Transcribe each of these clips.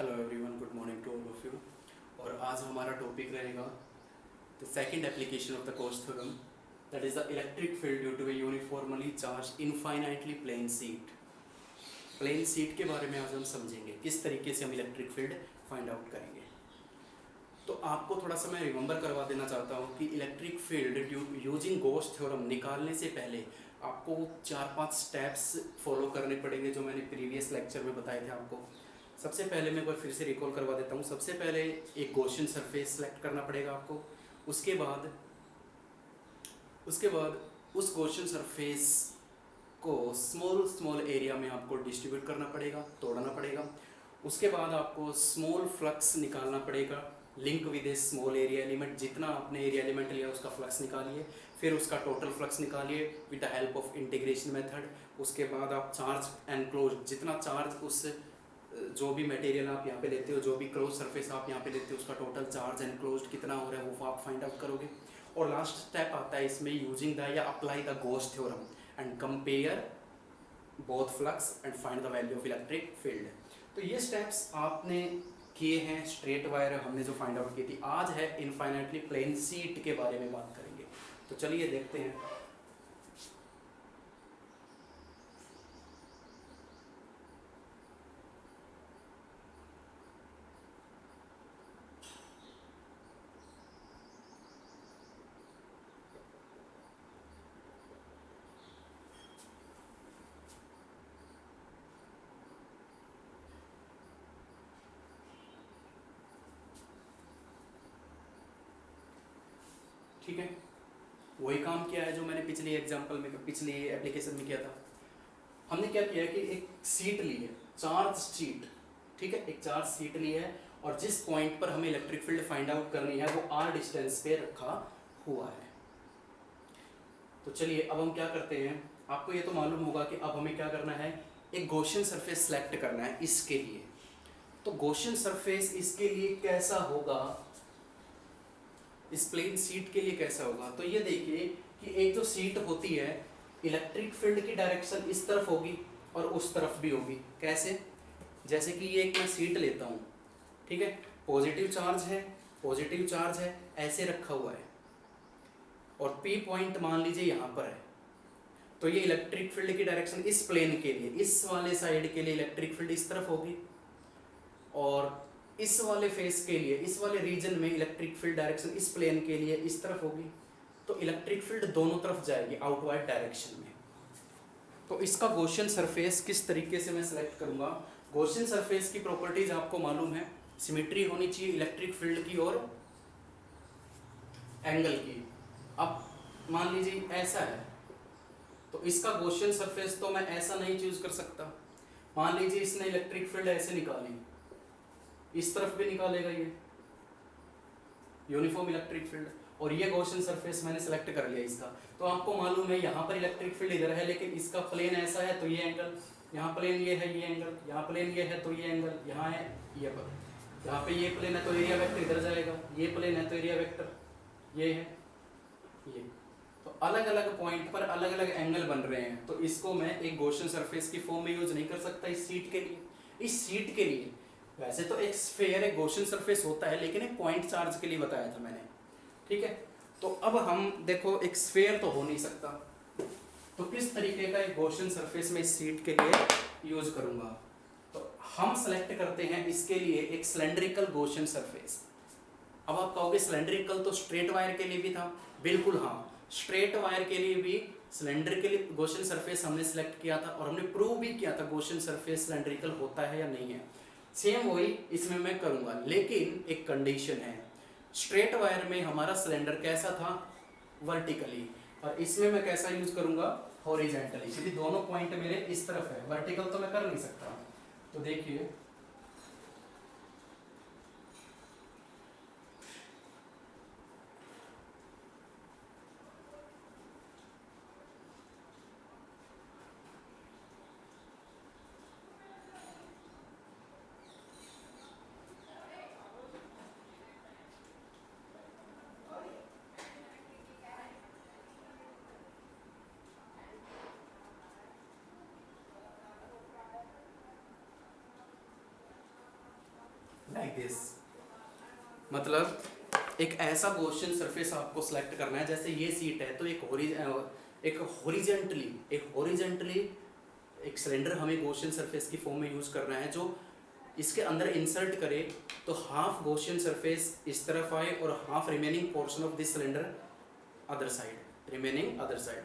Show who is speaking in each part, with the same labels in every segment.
Speaker 1: Hello everyone, good morning to all of you. और आज हमारा टॉपिक रहेगा the second application of the Gauss theorem, that is the electric field due to a uniformly charge infinitely plane sheet. Plane sheet के बारे में आज हम समझेंगे किस तरीके से हम इलेक्ट्रिक फील्ड फाइंड आउट करेंगे। तो आपको थोड़ा सा मैं रिमेंबर करवा देना चाहता हूँ कि electric field using Gauss theorem निकालने से पहले आपको 4-5 स्टेप्स फॉलो करने पड़ेंगे जो मैंने प्रीवियस लेक्चर में बताए थे आपको। सबसे पहले मैं एक बार फिर से रिकॉल करवा देता हूँ। सबसे पहले एक गॉसियन सरफेस सेलेक्ट करना पड़ेगा आपको। उसके बाद उस गॉसियन सरफेस को स्मॉल एरिया में आपको डिस्ट्रीब्यूट करना पड़ेगा, तोड़ना पड़ेगा। उसके बाद आपको स्मॉल फ्लक्स निकालना पड़ेगा, link with A small area element. जितना आपने एरिया एलिमेंट लिया उसका फ्लक्स निकालिए, फिर उसका टोटल फ्लक्स निकालिए with the help of integration method. उसके बाद आप चार्ज एनक्लोज, जितना चार्ज उस जो भी मटेरियल आप यहाँ पे लेते हो, जो भी क्लोज सरफेस आप यहाँ पे लेते हो, उसका टोटल चार्ज एनक्लोज्ड कितना हो रहा है वो आप फाइंड आउट करोगे। और लास्ट स्टेप आता है इसमें यूजिंग द या apply the Gauss theorem and compare both flux and find the value of electric field. तो ये स्टेप्स आपने किए हैं। स्ट्रेट वायर हमने जो फाइंड आउट की थी। आज है इनफाइनाइटली प्लेन सीट के बारे में बात करेंगे। तो चलिए देखते हैं। ठीक है, वही काम किया है जो मैंने पिछली एप्लीकेशन में किया था। हमने क्या किया है कि एक सीट ली है, चार्ज सीट। ठीक है, एक चार्ज सीट ली है और जिस पॉइंट पर हमें इलेक्ट्रिक फील्ड फाइंड आउट करनी है वो r डिस्टेंस पे रखा हुआ है। तो चलिए अब हम क्या करते हैं। आपको ये तो मालूम होगा कि अब हमें क्या करना है, एक गॉसियन सरफेस सेलेक्ट करना है इसके लिए। तो गॉसियन सरफेस इसके लिए कैसा होगा, इस प्लेन सीट के लिए कैसा होगा। तो ये देखिए कि एक जो सीट होती है, इलेक्ट्रिक फील्ड की डायरेक्शन इस तरफ होगी और उस तरफ भी होगी। कैसे, जैसे कि ये एक मैं सीट लेता हूँ, ठीक है, पॉजिटिव चार्ज है ऐसे रखा हुआ है और P पॉइंट मान लीजिए यहाँ पर है। तो ये इलेक्ट्रिक फील्ड की डायरेक्शन इस प्लेन के लिए, इस वाले साइड के लिए इलेक्ट्रिक फील्ड इस तरफ होगी और इस वाले फेस के लिए, इस वाले रीजन में इलेक्ट्रिक फील्ड डायरेक्शन इस प्लेन के लिए इस तरफ होगी। तो इलेक्ट्रिक फील्ड दोनों तरफ जाएगी आउटवर्ड डायरेक्शन में। तो इसका गॉसियन सरफेस किस तरीके से मैं सेलेक्ट करूंगा। गॉसियन सरफेस की प्रॉपर्टीज आपको मालूम है, सिमेट्री होनी चाहिए इलेक्ट्रिक फील्ड की और एंगल की। अब मान लीजिए ऐसा है तो इसका गॉसियन सरफेस तो मैं ऐसा नहीं चूज कर सकता। मान लीजिए इसने इलेक्ट्रिक फील्ड ऐसे निकाली, इस तरफ भी निकालेगा ये यूनिफॉर्म इलेक्ट्रिक फील्ड, और ये गॉसियन सरफेस मैंने सेलेक्ट कर लिया इसका। तो आपको मालूम है यहाँ पर इलेक्ट्रिक फील्ड इधर है, लेकिन इसका प्लेन ऐसा है तो ये एंगल, यहाँ प्लेन ये है, ये एंगल, यहाँ प्लेन ये है तो ये एंगल, यहाँ है ये पर, यहाँ पे ये प्लेन है तो एरिया वेक्टर इधर जाएगा, ये प्लेन है तो एरिया वेक्टर ये है ये। तो अलग अलग पॉइंट पर अलग अलग एंगल बन रहे हैं। तो इसको मैं एक गॉसियन सरफेस की फॉर्म में यूज नहीं कर सकता इस सीट के लिए। इस सीट के लिए वैसे तो एक स्फीयर एक गॉसियन सरफेस होता है, लेकिन एक पॉइंट चार्ज के लिए बताया था मैंने। ठीक है, तो अब हम देखो एक स्फीयर तो हो नहीं सकता, तो किस तरीके का एक गॉसियन सरफेस में इस सीट के लिए यूज करूंगा। तो हम सेलेक्ट करते हैं इसके लिए एक सिलेंड्रिकल गॉसियन सरफेस। अब आप कहोगे सिलेंड्रिकल तो स्ट्रेट वायर के लिए भी था। बिल्कुल हाँ, स्ट्रेट वायर के लिए भी सिलेंड्रिकल गॉसियन सरफेस हमने सेलेक्ट किया था और हमने प्रूव भी किया था गॉसियन सरफेस सिलेंड्रिकल होता है या नहीं है। सेम वही इसमें मैं करूंगा, लेकिन एक कंडीशन है। स्ट्रेट वायर में हमारा सिलेंडर कैसा था, वर्टिकली, और इसमें मैं कैसा यूज करूंगा, हॉरिजॉन्टली, क्योंकि दोनों पॉइंट मेरे इस तरफ है, वर्टिकल तो मैं कर नहीं सकता। तो देखिए लाइक दिस, मतलब एक ऐसा गॉसियन सरफेस आपको सेलेक्ट करना है, जैसे ये सीट है तो एक हॉरिजेंटली एक सिलेंडर हमें गॉसियन सरफेस की फॉर्म में यूज करना है, जो इसके अंदर इंसर्ट करे तो हाफ गॉसियन सरफेस इस तरफ आए और half remaining portion of this cylinder other side, remaining other side.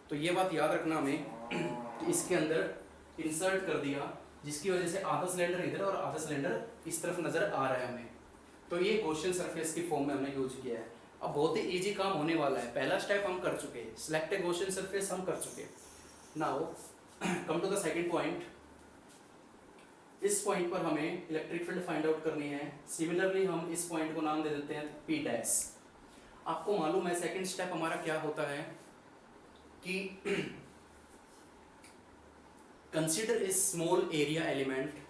Speaker 1: तो ये बात याद रखना हमें कि इसके अंदर इंसर्ट कर दिया, जिसकी वजह से आधा सिलेंडर इधर और आधा सिलेंडर इस तरफ नजर आ रहा है हमें। तो ये गॉसियन सरफेस की फॉर्म में हमने यूज किया है। अब बहुत ही इजी काम होने वाला है, पहला स्टेप हम कर चुके हैं, सिलेक्ट ए गॉसियन सरफेस हम कर चुके हैं। Now come to the second point. इस पॉइंट पर हमें इलेक्ट्रिक फील्ड फाइंड आउट करनी है। सिमिलरली हम इस पॉइंट को नाम दे देते हैं P डैश। आपको मालूम है सेकंड स्टेप हमारा क्या होता है कि consider a small area element.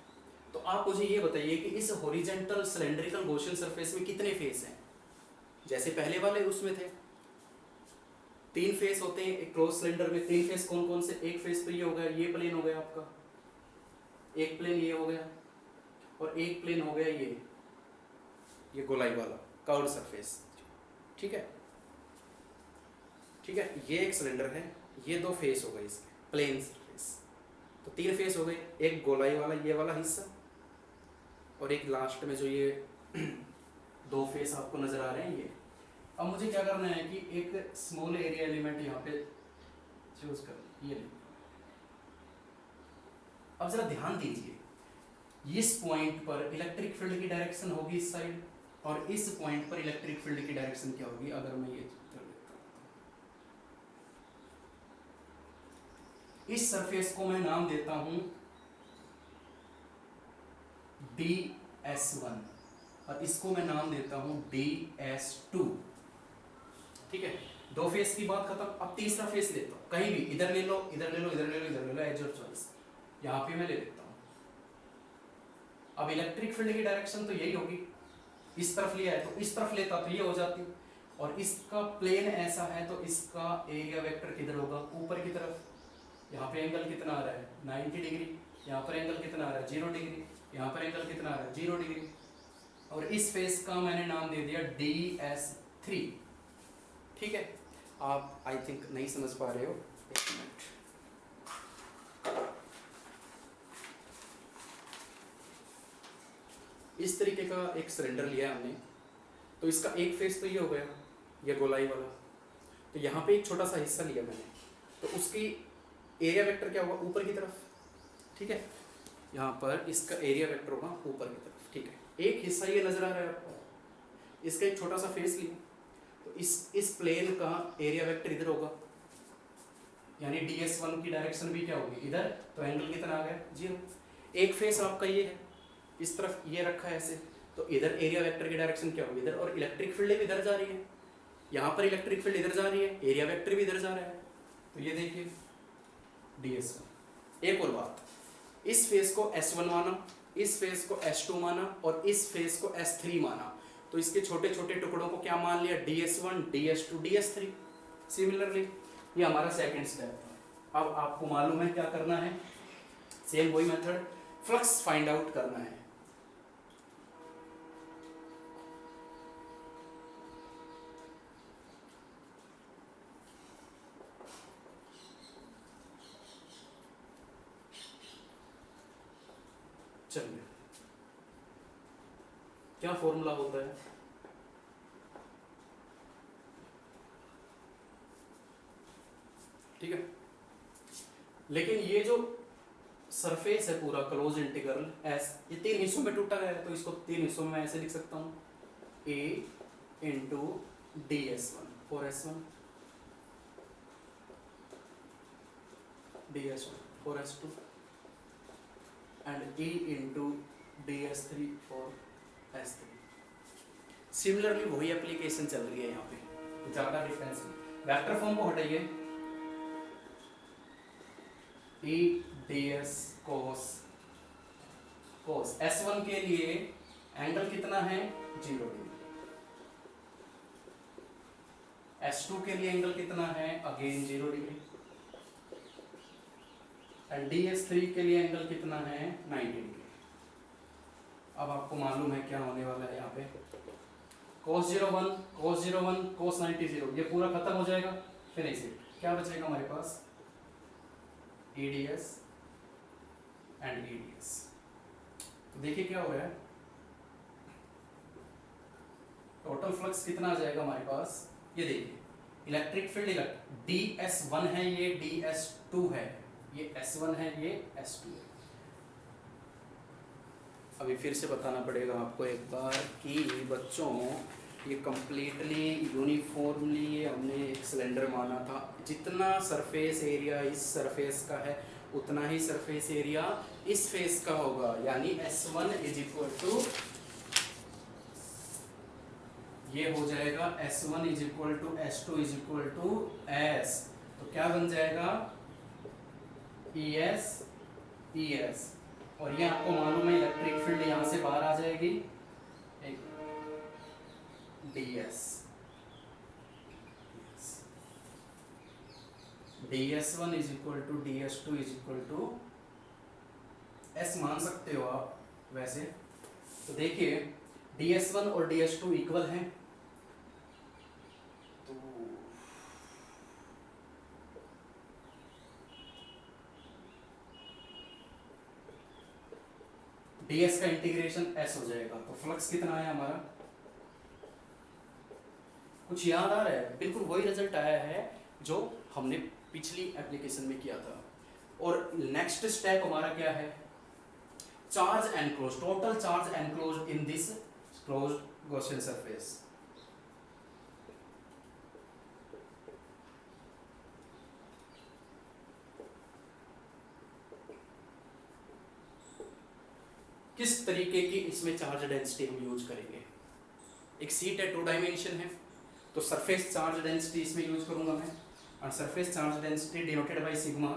Speaker 1: तो आप मुझे ये बताइए कि इस हॉरिजॉन्टल सिलेंड्रिकल गॉसियन सरफेस में कितने फेस हैं? जैसे पहले वाले उसमें थे 3 फेस होते हैं, एक क्लोज सिलेंडर में 3 फेस कौन कौन से? एक फेस तो ये हो गया, ये प्लेन हो गया आपका, एक प्लेन ये हो गया, और एक प्लेन हो गया ये गोलाई वाला कर्व्ड सरफेस। ठीक है, ठीक है, ये एक सिलेंडर है, ये 2 फेस हो गए इसके प्लेन सरफेस, तो 3 फेस हो गए, एक गोलाई वाला ये वाला हिस्सा, और एक लास्ट में जो ये 2 फेस आपको नजर आ रहे हैं ये। अब मुझे क्या करना है कि एक स्मॉल एरिया एलिमेंट यहाँ पे चूज कर, ये अब जरा ध्यान दीजिए, इस पॉइंट पर इलेक्ट्रिक फील्ड की डायरेक्शन होगी इस साइड, और इस पॉइंट पर इलेक्ट्रिक फील्ड की डायरेक्शन क्या होगी? अगर मैं ये चित्र देखता हूं, इस सरफेस को मैं नाम देता हूं DS1 और इसको मैं नाम देता हूं DS2। ठीक है, 2 फेस की बात खत्म। अब तीसरा फेस लेता हूं, कहीं भी इधर ले लो, इधर ले लो, इधर ले लो, इधर ले लो, एज योर चॉइस। यहाँ पे मैं ले लेता हूँ। अब इलेक्ट्रिक फील्ड की डायरेक्शन तो यही होगी, इस तरफ लिया है तो इस तरफ लेता तो ये हो जाती, और इसका प्लेन ऐसा है तो इसका एरिया वेक्टर किधर होगा? ऊपर की तरफ। यहाँ पे एंगल कितना आ रहा है? 90 डिग्री। यहाँ पर एंगल कितना आ रहा है? 0 डिग्री। यहाँ पर एंगल कितना आ रहा है? 0 डिग्री। और इस फेस का मैंने नाम दे दिया DS3। ठीक है, आप आई थिंक नहीं समझ पा रहे हो, एक मिनट। इस तरीके का एक सिलेंडर लिया हमने, तो इसका एक फेस तो ये हो गया, ये गोलाई वाला। तो यहाँ पे एक छोटा सा हिस्सा लिया मैंने, तो उसकी एरिया वेक्टर क्या होगा? ऊपर की तरफ। ठीक है, यहाँ पर इसका एरिया वेक्टर होगा ऊपर की तरफ। ठीक है, एक हिस्सा ये नजर आ रहा है आपको, इसका एक छोटा सा फेस लिया, तो इस प्लेन का एरिया वेक्टर इधर होगा, यानी DS1 की डायरेक्शन भी क्या होगी? इधर। तो एंगल कितना आ गया? 0। एक फेस आपका ये है, इस तरफ ये रखा है ऐसे, तो इधर एरिया वेक्टर की डायरेक्शन क्या होगी? इधर। और इलेक्ट्रिक फील्ड भी इधर जा रही है, यहाँ पर इलेक्ट्रिक फील्ड इधर जा रही है, एरिया वेक्टर भी इधर जा रहा है, तो ये देखिए DS1। एक और बात, इस फेस को S1 माना, इस फेस को S2 माना, और इस फेस को S3 माना, तो इसके छोटे छोटे टुकड़ों को क्या मान लिया? DS1, DS2, DS3। सिमिलरली ये हमारा सेकंड स्टेप था। अब आपको मालूम है क्या करना है, सेम वही मेथड, फ्लक्स फाइंड आउट करना है। चलिए, क्या फॉर्मूला होता है? ठीक है, लेकिन ये जो सरफेस है पूरा क्लोज इंटीग्रल एस, ये 3 हिस्सों में टूटा है, तो इसको 3 हिस्सों में ऐसे लिख सकता हूँ, A into DS1 for S1, DS1 for S2, and E into DS3 for S3। Similarly वही एप्लीकेशन चल रही है यहाँ पे, ज़्यादा डिफरेंस नहीं। वेक्टर फॉर्म को हटाइए, E ds cos S1 के लिए एंगल कितना है? 0 डिग्री। S2 के लिए एंगल कितना है? Again 0 degree. एंड DS3 के लिए एंगल कितना है? 90 डिग्री। अब आपको मालूम है क्या होने वाला है यहाँ पे, cos 01 cos 01 cos 90 0, ये पूरा खत्म हो जाएगा। फिर ऐसे क्या बचेगा हमारे पास, EDS एंड EDS। तो देखिए क्या हो रहा है, टोटल फ्लक्स कितना आ जाएगा हमारे पास, ये देखिए इलेक्ट्रिक फील्ड DS1 है, ये DS2 है, ये S1 है, ये S2 है। अभी फिर से बताना पड़ेगा आपको एक बार कि बच्चों ये कंप्लीटली यूनिफॉर्मली हमने एक सिलेंडर माना था, जितना सरफेस एरिया इस सरफेस का है उतना ही सरफेस एरिया इस फेस का होगा, यानी S1 इज इक्वल टू, ये हो जाएगा S1 is equal to S2 is equal to S, तो क्या बन जाएगा ES ES, और ये आपको मालूम है इलेक्ट्रिक फील्ड यहां से बाहर आ जाएगी, एक DS DS1 is equal to DS2 is equal to S मान सकते हो आप वैसे। तो देखिए DS1 और DS2 इक्वल हैं, तो DS का इंटीग्रेशन S हो जाएगा, तो फ्लक्स कितना आया हमारा, कुछ याद आ रहा है, बिल्कुल वही रिजल्ट आया है जो हमने पिछली एप्लीकेशन में किया था। और नेक्स्ट स्टेप हमारा क्या है, charge enclose, total charge enclose in this closed Gaussian surface. किस तरीके की इसमें चार्ज डेंसिटी हम यूज करेंगे, एक सीट है 2 डायमेंशन है, तो सरफेस चार्ज डेंसिटी इसमें यूज करूंगा मैं, और surface charge density denoted by sigma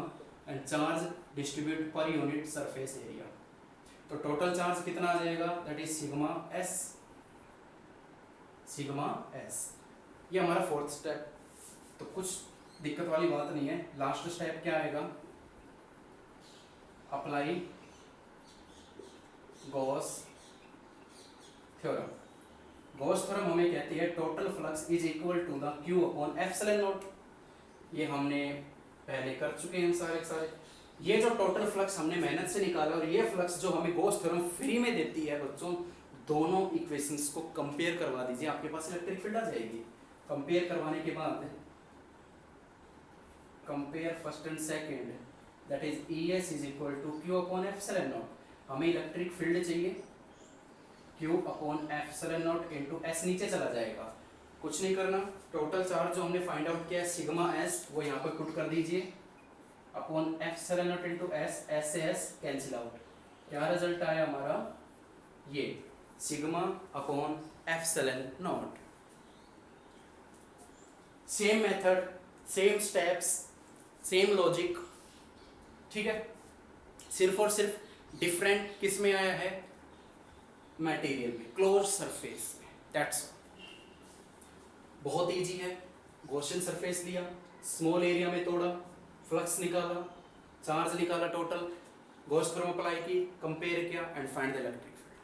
Speaker 1: and charge distribute per unit surface area. तो टोटल चार्ज कितना आ जाएगा, दैट इज सिग्मा S, ये हमारा फोर्थ स्टेप। तो कुछ दिक्कत वाली बात नहीं है। लास्ट स्टेप क्या आएगा, apply Gauss theorem. Gauss theorem हमें कहती है total flux is equal to the Q upon epsilon naught. ये हमने पहले कर चुके हैं सारे। ये जो टोटल फ्लक्स हमने मेहनत से निकाला और ये फ्लक्स जो हमें गॉस थ्योरम फ्री में देती है बच्चों, दोनों इक्वेशंस को कंपेयर करवा दीजिए, आपके पास इलेक्ट्रिक फील्ड आ जाएगी। कंपेयर करवाने के बाद compare first and second, that is ES is equal to Q upon epsilon naught. हमें इलेक्ट्रिक फील्ड चाहिए, Q upon epsilon naught into S नीचे चला जाएगा, कुछ नहीं करना। टोटल चार्ज जो हमने फाइंड आउट किया है सिग्मा S, वो यहाँ पर पुट कर दीजिए upon epsilon naught into S, S से S कैंसिल आउट। क्या रिजल्ट आया हमारा, ये sigma upon epsilon not. Same method, same steps, same logic, ठीक है, सिर्फ और सिर्फ डिफरेंट किस में आया है, मटेरियल में, क्लोज सरफेस में, दैट्स ऑल। बहुत इजी है, गॉसियन सरफेस लिया, स्मॉल एरिया में तोड़ा, फ्लक्स निकाला, चार्ज निकाला, टोटल गॉस थ्योरम अप्लाई की, कंपेयर किया and find the electric field.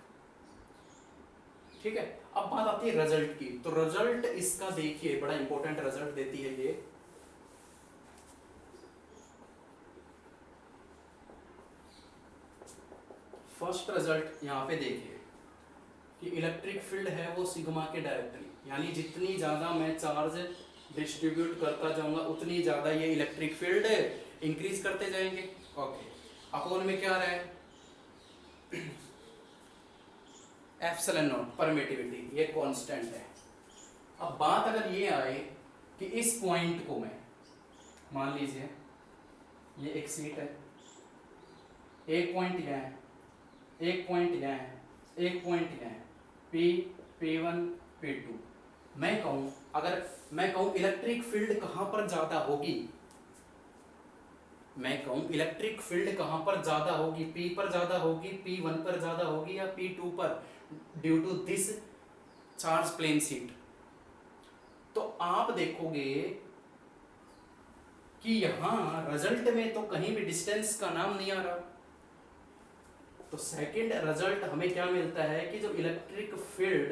Speaker 1: ठीक है, अब बात आती है रिजल्ट की। तो रिजल्ट इसका देखिए बड़ा इंपॉर्टेंट रिजल्ट देती है ये। फर्स्ट रिजल्ट यहाँ पे देखिए कि इलेक्ट्रिक फील्ड है वो सिग्मा के डायरेक्टली, यानी जितनी ज़्यादा मैं चार्ज डिस्ट्रीब्यूट करता जाऊंगा उतनी ज़्यादा ये इलेक्ट्रिक फील्ड इंक्रीज करते जाएंगे। ओके, अपोन में क्या आ रहा है, एप्सिलॉन नॉट परमिटिविटी, ये कांस्टेंट है। अब बात अगर ये आए कि इस पॉइंट को मैं मान लीजिए ये एक सीट है, एक पॉइंट यहाँ है, एक पॉइंट यहाँ है, एक पॉइंट यहाँ है, P1 P2। मैं कहूँ, अगर मैं कहूँ इलेक्ट्रिक फील्ड कहाँ पर ज़्यादा होगी, मैं कहूँ इलेक्ट्रिक फील्ड कहाँ पर ज़्यादा होगी, P पर ज़्यादा होगी, P1 पर ज़्यादा होगी या P2 पर, due to this charge plane sheet. तो आप देखोगे कि यहाँ रिजल्ट में तो कहीं भी डिस्टेंस का नाम नहीं आ रहा। तो सेकंड रिजल्ट हमें क्या मिलता है कि जो electric field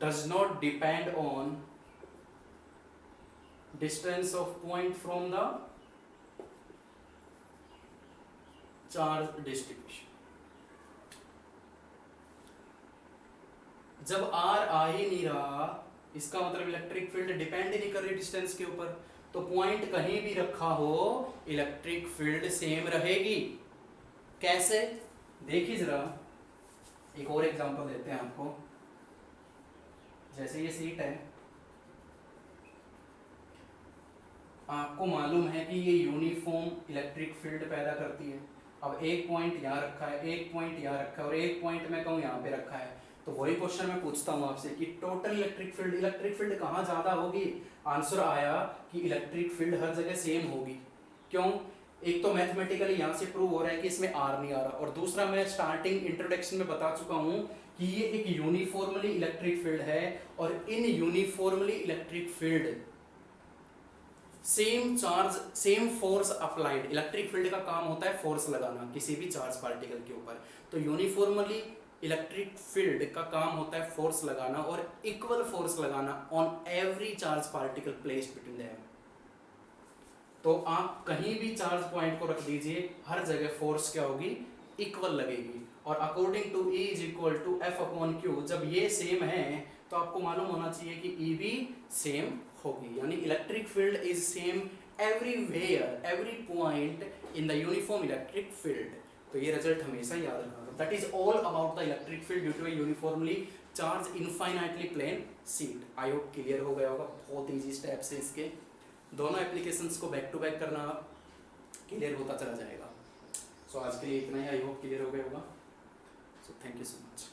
Speaker 1: does not depend on distance of point from the charge distribution. जब आर आ ही नहीं रहा, इसका मतलब इलेक्ट्रिक फील्ड डिपेंड ही नहीं कर रही डिस्टेंस के ऊपर, तो पॉइंट कहीं भी रखा हो इलेक्ट्रिक फील्ड सेम रहेगी। कैसे, देखिए जरा, एक और एग्जांपल देते हैं आपको। जैसे ये सीट है, आपको मालूम है कि ये यूनिफॉर्म इलेक्ट्रिक फील्ड पैदा करती है। अब एक पॉइंट यहाँ रखा है, एक पॉइंट यहाँ रखा है और एक पॉइंट मैं कहूँ यहाँ पे रखा है, तो वही क्वेश्चन मैं पूछता हूँ आपसे कि टोटल इलेक्ट्रिक फील्ड कहाँ ज़्यादा होगी। आंसर आया कि इलेक्ट्रिक फील्ड हर जगह सेम होगी। क्यों? एक तो मैथमेटिकली यहाँ से प्रूव हो रहा है कि इसमें आर नहीं आ रहा, और दूसरा मैं स्टार्टिंग इंट्रोडक्शन में बता चुका हूँ कि ये एक यूनिफॉर्मली इलेक्ट्रिक फील्ड है, और in uniformly electric field same charge same force applied. Electric field का काम होता है फोर्स लगाना किसी भी चार्ज पार्टिकल के ऊपर, तो यूनिफॉर्मली इलेक्ट्रिक फील्ड का काम होता है फोर्स लगाना और इक्वल फोर्स लगाना on every charge particle placed between them. तो आप कहीं भी चार्ज पॉइंट को रख दीजिए, हर जगह फोर्स क्या होगी, इक्वल लगेगी। और according to E is equal to F upon Q, जब ये सेम है तो आपको मालूम होना चाहिए कि E भी सेम होगी, यानी electric field is same everywhere, every point in the uniform electric field. तो ये रिजल्ट हमेशा याद रखना। That is all about the electric field due to a uniformly charge infinitely plane sheet. I hope clear हो गया होगा, बहुत easy steps है इसके। दोनों एप्लीकेशंस को बैक टू बैक करना, आप क्लियर होता चला जाएगा। सो आज के लिए इतना ही, आई होप क्लियर हो गया होगा। So thank you so much.